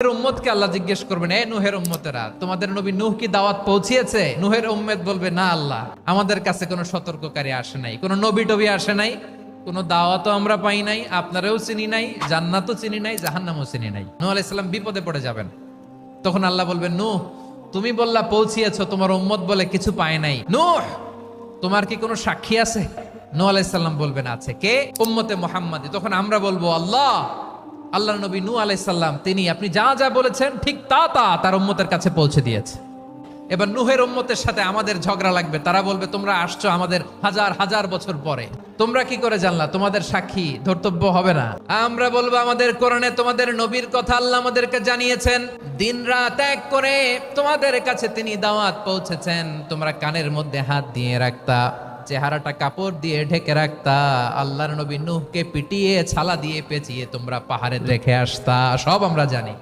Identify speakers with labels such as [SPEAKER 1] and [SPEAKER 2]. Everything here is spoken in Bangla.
[SPEAKER 1] নূহের উম্মতকে আল্লাহ জিজ্ঞেস করবেন, এ নূহের উম্মতেরা, তোমাদের নবী নূহ কি দাওয়াত পৌঁছিয়েছে? নূহের উম্মত বলবে, না আল্লাহ, আমাদের কাছে কোনো সতর্ককারী আসে নাই, কোনো নবী টবি আসে নাই, কোনো দাওয়াতও আমরা পাই নাই, আপনারাও চিনি নাই, জান্নাতও চিনি নাই, জাহান্নামও চিনি নাই। নূহ আলাইহিস সালাম বিপদে পড়ে যাবেন। তখন আল্লাহ বলবেন, নূহ তুমি বললা পৌঁছিয়েছো, তোমার উম্মত বলে কিছু পায় নাই। নূহ তোমার কি কোনো সাক্ষী আছে? নূহ আলাইহিস সালাম বলবেন, আছে। কে? উম্মতে মুহাম্মাদী। তখন আমরা বলবো, আল্লাহ, আল্লাহর নবী নূহ আলাইহিস সালাম তিনি আপনি যা যা বলেছেন ঠিক তা তা তার উম্মতের কাছে পৌঁছে দিয়েছে। এবার নূহের উম্মতের সাথে আমাদের ঝগড়া লাগবে। তারা বলবে, তোমরা আসছো আমাদের হাজার হাজার বছর পরে, তোমরা কি করে জানলা? তোমাদের সাক্ষী ধর্তব্য হবে না? আমরা বলবো, আমাদের কোরআনে তোমাদের নবীর কথা আল্লাহ আমাদেরকে জানিয়েছেন, দিন রাত এক করে তোমাদের কাছে তিনি দাওয়াত পৌঁছেছেন। তোমরা কানের মধ্যে হাত দিয়ে রাখতা, চেহারাটা কাপড় দিয়ে ঢেকে রাখতা, আল্লাহর নবী নূহকে পিটিয়ে ছালা দিয়ে পেঁচিয়ে তোমরা পাহাড়ে রেখে আসতা, সব আমরা জানি।